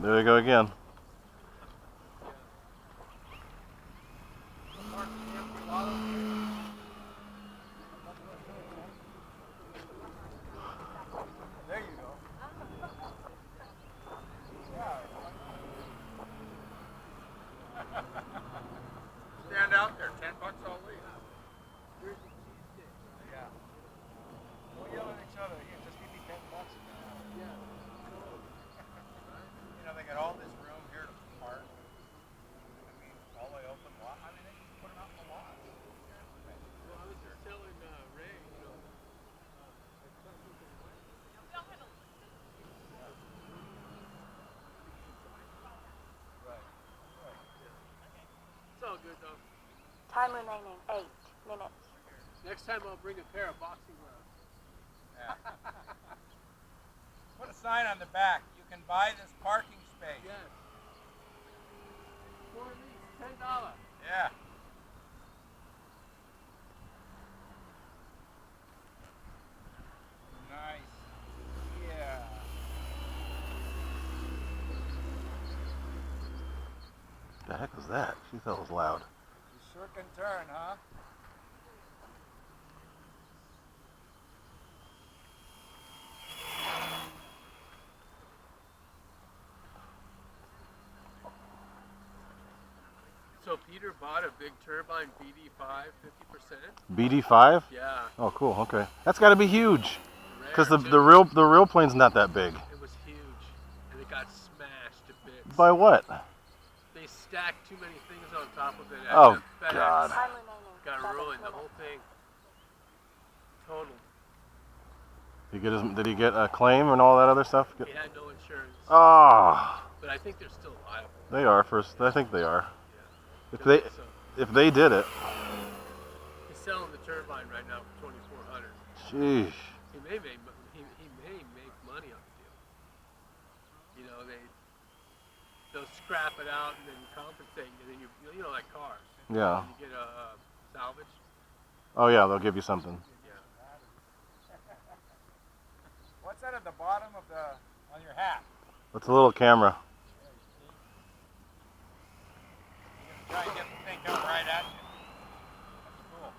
There they go again. There you go. Stand out there, $10 all week. Yeah. Don't yell at each other. Here, just give me $10. Yeah. You know, they got all this room here to park. I mean, all the open lot. I mean, they can put them out in the lot. Well, I was just telling Ray, you know, it's all good though. Time remaining 8 minutes. Next time I'll bring a pair of boxing gloves. Yeah. Put a sign on the back. You can buy this parking space. Yes. For at least $10. Yeah. Nice. Yeah. The heck was that? She thought it was loud. You sure can turn, huh? So Peter bought a big turbine BD5, 50%. BD5? Yeah. Oh, cool. Okay, that's got to be huge. Because the Rare, too. real plane's not that big. It was huge, and it got smashed to bits. By what? They stacked too many things on top of it. Oh, FedEx. God. Time remaining Got 7 ruined, the minutes. whole thing. Total. Did he get a claim and all that other stuff? He had no insurance. Ah, But I think they're still liable. they are first. I think they are. Yeah. If they did it. He's selling the turbine right now for $2,400. Sheesh. He may make money on the deal. You know, they'll scrap it out and then compensate you. And then you know, like cars. Yeah. You get a salvage. Oh yeah, they'll give you something. Yeah. What's that at the bottom of on your hat? It's a little camera. You're gonna try and get the thing coming right at you. That's cool.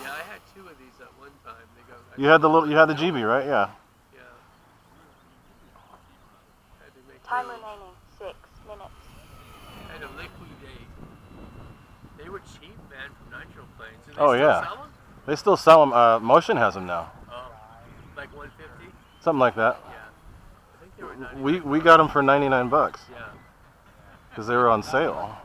Yeah, I had 2 of these at one time. You had the GB, right? Yeah. Yeah. Had to make Time those. remaining 6 minutes. Had to liquidate. They were cheap, man, from Rancho planes. Do they Oh, still yeah. sell them? They still sell them. Motion has them now. Oh, like 150? Something like that. Yeah. I think they were 99. We got them for $99 Yeah. because they were on sale.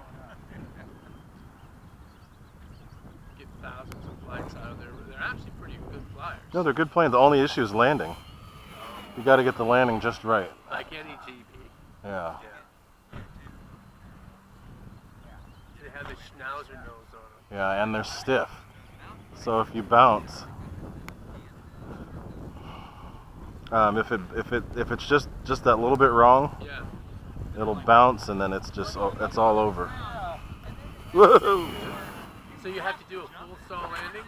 Get thousands of flights out of there. They're actually pretty good flyers. No, they're good planes. The only issue is landing. You got to get the landing just right. Like any GB. Yeah. Yeah. They have the schnauzer nose on them. Yeah, and they're stiff. So if you bounce, if it's just that little bit wrong, Yeah. it'll bounce and then it's all over. Whoa. So you have to do a full stall landing?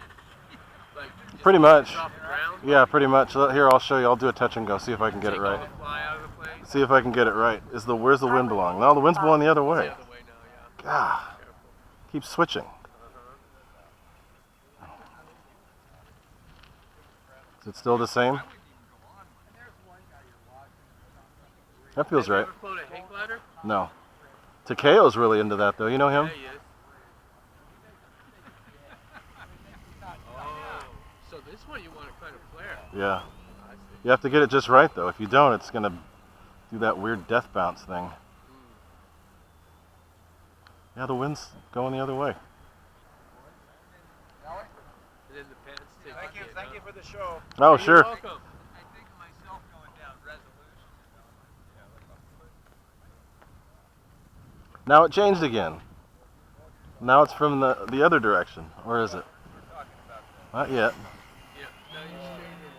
Like just Pretty much. off the ground? Yeah, pretty much. Here, I'll show you. I'll do a touch and go. See if I can get it Take right. all the fly out of the plane? See if I can get it right. Where's the wind belong? No, the wind's blowing the other It's way. the other way now, yeah. God, Careful. keep switching. Is it still the same? That feels Have you right. ever flown a hang glider? No. Takeo's really into that though. You know him? Yeah, he is. Oh, so this one you want to kind of flare. Yeah. I see. You have to get it just right though. If you don't, it's gonna do that weird death bounce thing. Yeah, the wind's going the other way. And then the pants take Thank you for the show. Oh, You're sure. welcome. I think of myself going down resolution. Now it changed again. Now it's from the other direction, or is it? Not yet. Yeah, now you're straight in.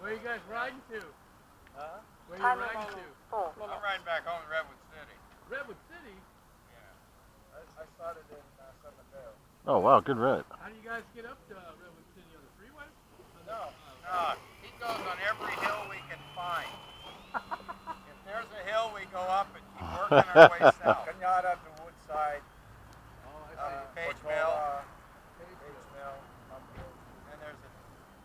Where you guys riding to? Huh? Where Time you riding remaining to? 4 I'm minutes. riding back home to Redwood City. Redwood City? Yeah. I started in San Mateo. Oh wow, good ride. How do you guys get up to Redwood City on the freeway? No, no. He goes on every hill we can find. If there's a hill, we go up and keep working our way south. Cañada to Woodside, Oh, I see. Page Mill, and there's a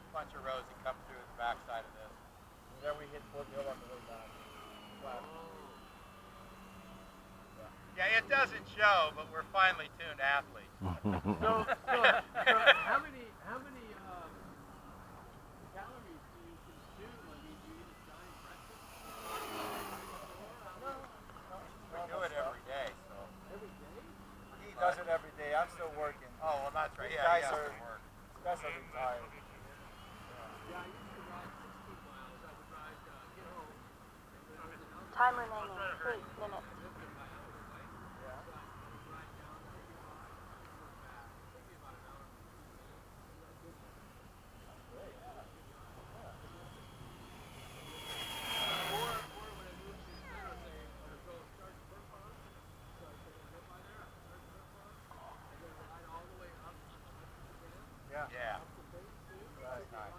bunch of roads that come through the backside of this. And then we hit Fort Hill on the way back. Wow. Yeah, it doesn't show, but we're finely tuned athletes. So how many calories do you consume? I mean, do you eat a giant breakfast? We do it every day, so. Every day? He does it every day. I'm still working. Oh, well, that's right. Yeah, he has to work. These guys are retired. Yeah, I used to ride 16 miles. I would ride, get home. Time remaining 3 minutes. Yeah. Yeah. That's nice.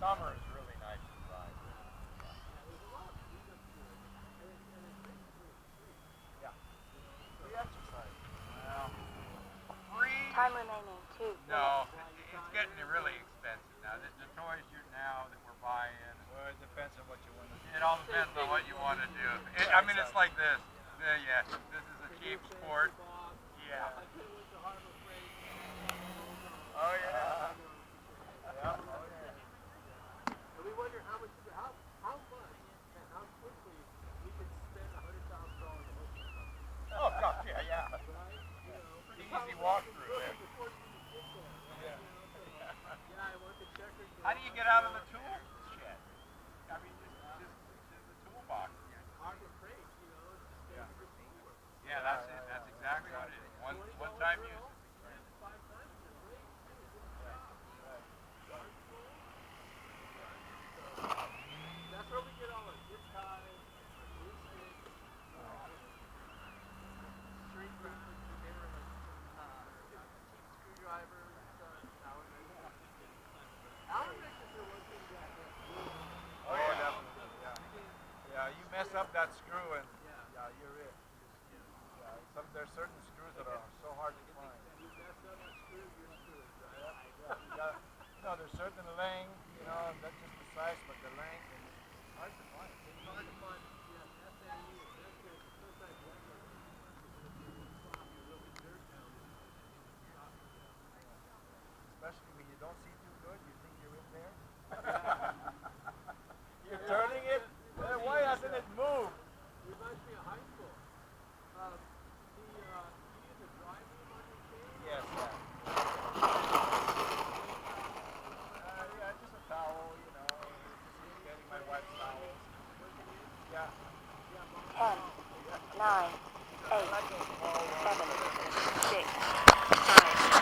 Summer is really nice to ride. Yeah. Free exercise. Well, free. Time remaining 2 minutes. No, it's getting really expensive now. The toys now that we're buying. Well, it depends on what you want to do. It all depends on what you want to do. I mean, it's like this. Yeah, this is a cheap sport. Yeah. Oh yeah. Yeah. And we wonder how much and how quickly we can spend $100,000 a month. Oh gosh, yeah. Right? You know, Pretty easy walkthrough there. Yeah, I want the checkers. How do you get out of the tool shed? I mean, just the toolbox. Harbor Freight, you know, just stand for teamwork. Yeah, that's it. That's exactly what it is. One time use. That's where we get all our zip ties, our glue sticks, string rounds, cheap screwdrivers, Allen wrenches. Allen wrenches are one thing that Oh yeah, definitely. Yeah. Yeah, you mess up that screw and you're it. Yeah, there's certain screws that are so hard to find. you mess up a screw, you're screwed, right? Yeah, there's certain length, that's just the size, but the length is hard to find. It's hard to find, SAU, that's good. Sometimes that's what you really dirt down. Especially when you don't see too good, you think you're in there. You're turning it. Why hasn't it moved? Reminds me of high school. You use a dry room on your chain? Yes. Yeah, just a towel, just getting my wife's towels. Yeah. 10, 9, 8, 7, 6, 5,